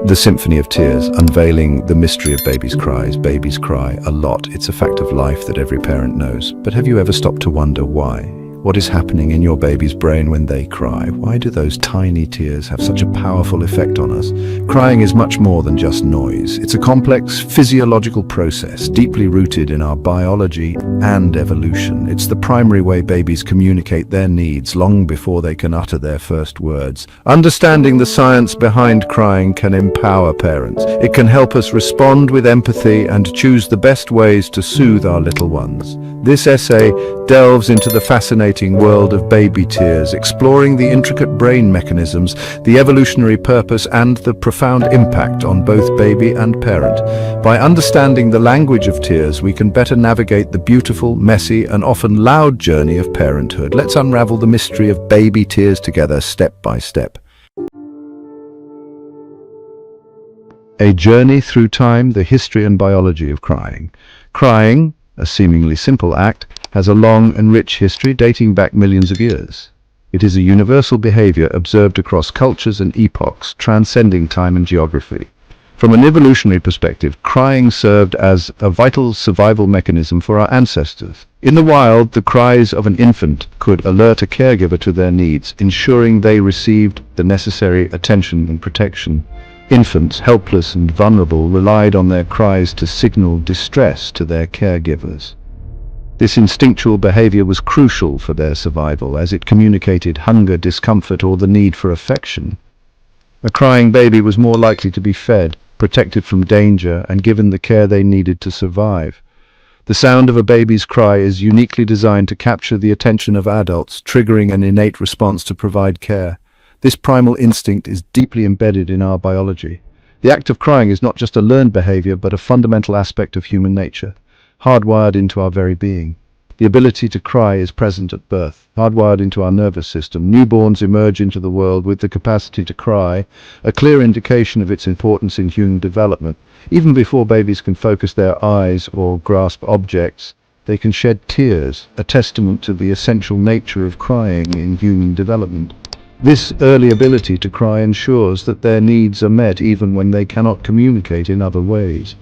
The Symphony of Tears, unveiling the mystery of babies' cries. Babies cry a lot. It's a fact of life that every parent knows. But have you ever stopped to wonder why? What is happening in your baby's brain when they cry? Why do those tiny tears have such a powerful effect on us? Crying is much more than just noise. It's a complex physiological process, deeply rooted in our biology and evolution. It's the primary way babies communicate their needs long before they can utter their first words. Understanding the science behind crying can empower parents. It can help us respond with empathy and choose the best ways to soothe our little ones. This essay delves into the fascinating world of baby tears, exploring the intricate brain mechanisms, the evolutionary purpose, and the profound impact on both baby and parent. By understanding the language of tears, we can better navigate the beautiful, messy, and often loud journey of parenthood. Let's unravel the mystery of baby tears together, step by step. A journey through time, the history and biology of crying. Crying, a seemingly simple act, has a long and rich history dating back millions of years. It is a universal behavior observed across cultures and epochs, transcending time and geography. From an evolutionary perspective, crying served as a vital survival mechanism for our ancestors. In the wild, the cries of an infant could alert a caregiver to their needs, ensuring they received the necessary attention and protection. Infants, helpless and vulnerable, relied on their cries to signal distress to their caregivers. This instinctual behavior was crucial for their survival, as it communicated hunger, discomfort, or the need for affection. A crying baby was more likely to be fed, protected from danger, and given the care they needed to survive. The sound of a baby's cry is uniquely designed to capture the attention of adults, triggering an innate response to provide care. This primal instinct is deeply embedded in our biology. The act of crying is not just a learned behavior, but a fundamental aspect of human nature, hardwired into our very being. The ability to cry is present at birth, hardwired into our nervous system. Newborns emerge into the world with the capacity to cry, a clear indication of its importance in human development. Even before babies can focus their eyes or grasp objects, they can shed tears, a testament to the essential nature of crying in human development. This early ability to cry ensures that their needs are met even when they cannot communicate in other ways.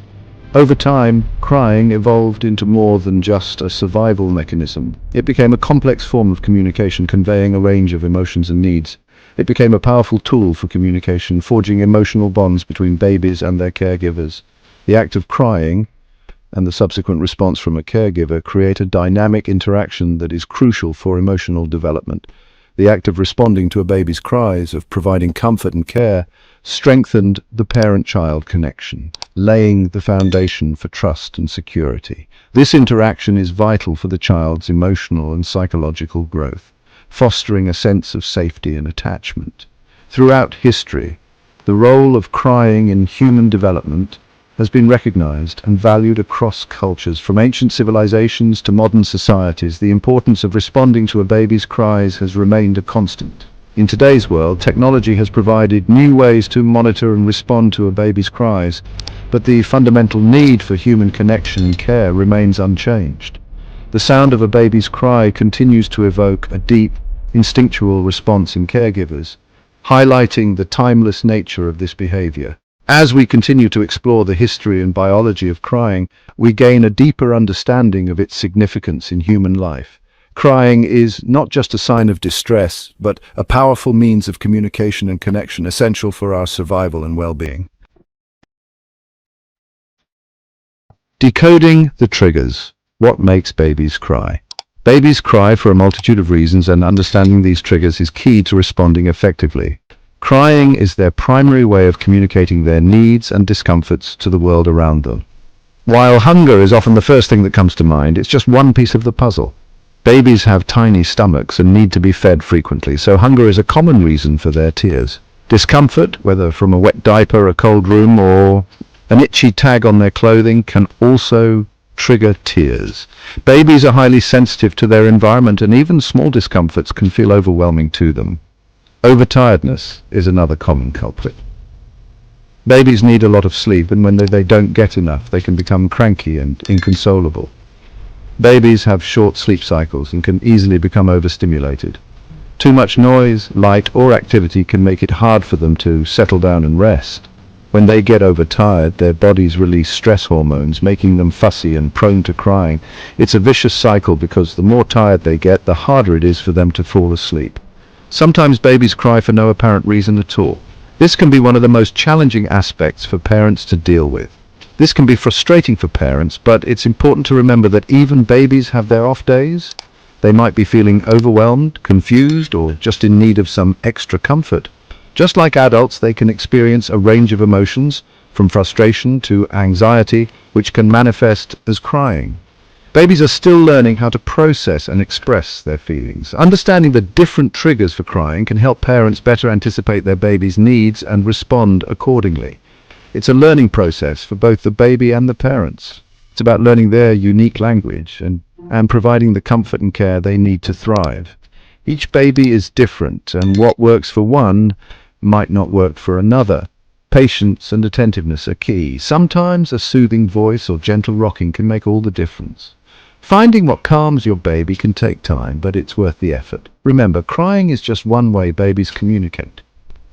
Over time, crying evolved into more than just a survival mechanism. It became a complex form of communication, conveying a range of emotions and needs. It became a powerful tool for communication, forging emotional bonds between babies and their caregivers. The act of crying and the subsequent response from a caregiver create a dynamic interaction that is crucial for emotional development. The act of responding to a baby's cries, of providing comfort and care, strengthened the parent-child connection, laying the foundation for trust and security. This interaction is vital for the child's emotional and psychological growth, fostering a sense of safety and attachment. Throughout history, the role of crying in human development has been recognized and valued across cultures. From ancient civilizations to modern societies, the importance of responding to a baby's cries has remained a constant. In today's world, technology has provided new ways to monitor and respond to a baby's cries, but the fundamental need for human connection and care remains unchanged. The sound of a baby's cry continues to evoke a deep, instinctual response in caregivers, highlighting the timeless nature of this behavior. As we continue to explore the history and biology of crying, we gain a deeper understanding of its significance in human life. Crying is not just a sign of distress, but a powerful means of communication and connection, essential for our survival and well-being. Decoding the triggers. What makes babies cry? Babies cry for a multitude of reasons, and understanding these triggers is key to responding effectively. Crying is their primary way of communicating their needs and discomforts to the world around them. While hunger is often the first thing that comes to mind, it's just one piece of the puzzle. Babies have tiny stomachs and need to be fed frequently, so hunger is a common reason for their tears. Discomfort, whether from a wet diaper, a cold room, or an itchy tag on their clothing, can also trigger tears. Babies are highly sensitive to their environment, and even small discomforts can feel overwhelming to them. Overtiredness is another common culprit. Babies need a lot of sleep, and when they don't get enough, they can become cranky and inconsolable. Babies have short sleep cycles and can easily become overstimulated. Too much noise, light, or activity can make it hard for them to settle down and rest. When they get overtired, their bodies release stress hormones, making them fussy and prone to crying. It's a vicious cycle because the more tired they get, the harder it is for them to fall asleep. Sometimes babies cry for no apparent reason at all. This can be one of the most challenging aspects for parents to deal with. This can be frustrating for parents, but it's important to remember that even babies have their off days. They might be feeling overwhelmed, confused, or just in need of some extra comfort. Just like adults, they can experience a range of emotions, from frustration to anxiety, which can manifest as crying. Babies are still learning how to process and express their feelings. Understanding the different triggers for crying can help parents better anticipate their baby's needs and respond accordingly. It's a learning process for both the baby and the parents. It's about learning their unique language and providing the comfort and care they need to thrive. Each baby is different, and what works for one might not work for another. Patience and attentiveness are key. Sometimes a soothing voice or gentle rocking can make all the difference. Finding what calms your baby can take time, but it's worth the effort. Remember, crying is just one way babies communicate.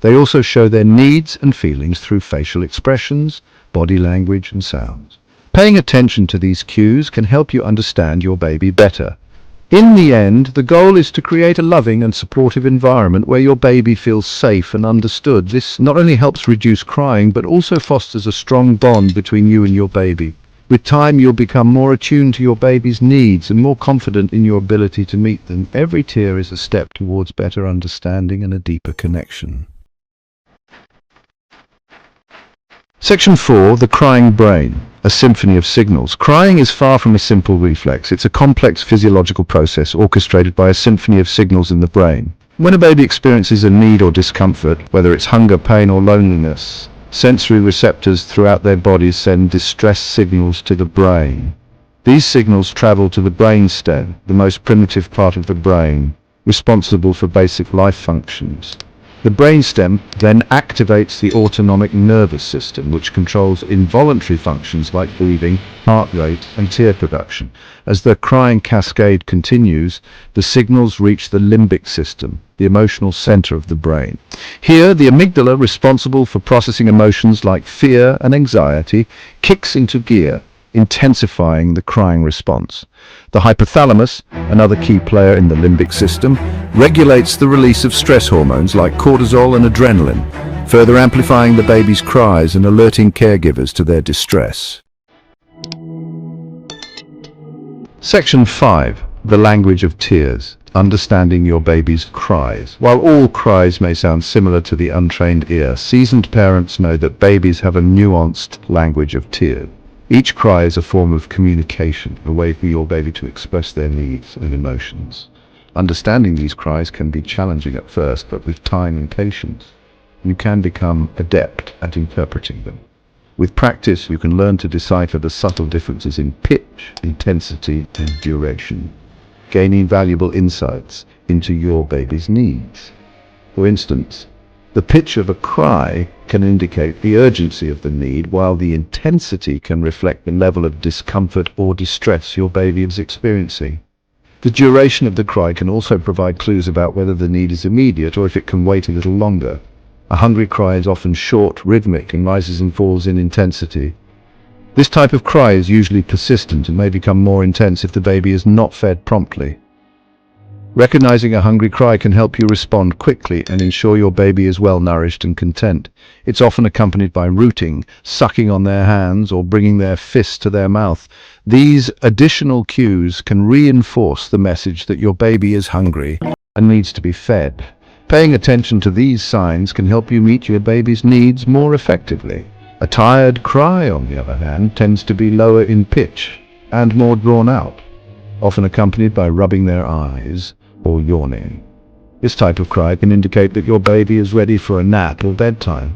They also show their needs and feelings through facial expressions, body language, and sounds. Paying attention to these cues can help you understand your baby better. In the end, the goal is to create a loving and supportive environment where your baby feels safe and understood. This not only helps reduce crying, but also fosters a strong bond between you and your baby. With time, you'll become more attuned to your baby's needs and more confident in your ability to meet them. Every tear is a step towards better understanding and a deeper connection. Section 4. The crying brain. A symphony of signals. Crying is far from a simple reflex. It's a complex physiological process orchestrated by a symphony of signals in the brain. When a baby experiences a need or discomfort, whether it's hunger, pain, or loneliness, sensory receptors throughout their bodies send distress signals to the brain. These signals travel to the brainstem, the most primitive part of the brain, responsible for basic life functions. The brainstem then activates the autonomic nervous system, which controls involuntary functions like breathing, heart rate, and tear production. As the crying cascade continues, the signals reach the limbic system, the emotional center of the brain. Here, the amygdala, responsible for processing emotions like fear and anxiety, kicks into gear, intensifying the crying response. The hypothalamus, another key player in the limbic system, regulates the release of stress hormones like cortisol and adrenaline, further amplifying the baby's cries and alerting caregivers to their distress. Section 5. The language of tears. Understanding your baby's cries. While all cries may sound similar to the untrained ear, seasoned parents know that babies have a nuanced language of tears. Each cry is a form of communication, a way for your baby to express their needs and emotions. Understanding these cries can be challenging at first, but with time and patience, you can become adept at interpreting them. With practice, you can learn to decipher the subtle differences in pitch, intensity, and duration, gaining valuable insights into your baby's needs. For instance, the pitch of a cry can indicate the urgency of the need, while the intensity can reflect the level of discomfort or distress your baby is experiencing. The duration of the cry can also provide clues about whether the need is immediate or if it can wait a little longer. A hungry cry is often short, rhythmic, and rises and falls in intensity. This type of cry is usually persistent and may become more intense if the baby is not fed promptly. Recognizing a hungry cry can help you respond quickly and ensure your baby is well nourished and content. It's often accompanied by rooting, sucking on their hands, or bringing their fist to their mouth. These additional cues can reinforce the message that your baby is hungry and needs to be fed. Paying attention to these signs can help you meet your baby's needs more effectively. A tired cry, on the other hand, tends to be lower in pitch and more drawn out, often accompanied by rubbing their eyes or yawning. This type of cry can indicate that your baby is ready for a nap or bedtime.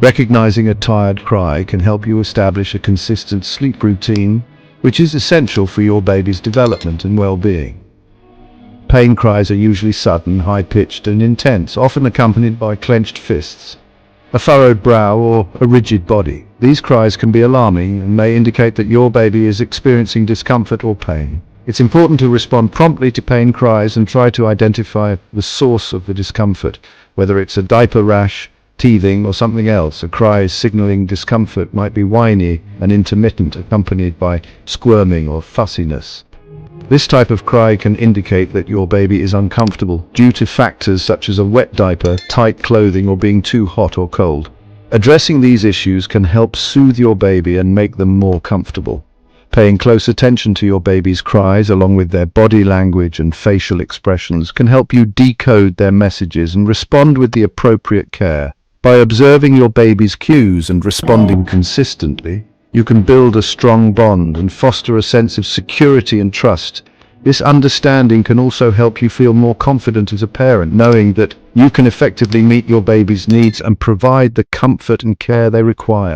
Recognizing a tired cry can help you establish a consistent sleep routine, which is essential for your baby's development and well-being. Pain cries are usually sudden, high-pitched, and intense, often accompanied by clenched fists, a furrowed brow, or a rigid body. These cries can be alarming and may indicate that your baby is experiencing discomfort or pain. It's important to respond promptly to pain cries and try to identify the source of the discomfort, whether it's a diaper rash, teething, or something else. A cry signaling discomfort might be whiny and intermittent, accompanied by squirming or fussiness. This type of cry can indicate that your baby is uncomfortable due to factors such as a wet diaper, tight clothing, or being too hot or cold. Addressing these issues can help soothe your baby and make them more comfortable. Paying close attention to your baby's cries, along with their body language and facial expressions, can help you decode their messages and respond with the appropriate care. By observing your baby's cues and responding consistently, you can build a strong bond and foster a sense of security and trust. This understanding can also help you feel more confident as a parent, knowing that you can effectively meet your baby's needs and provide the comfort and care they require.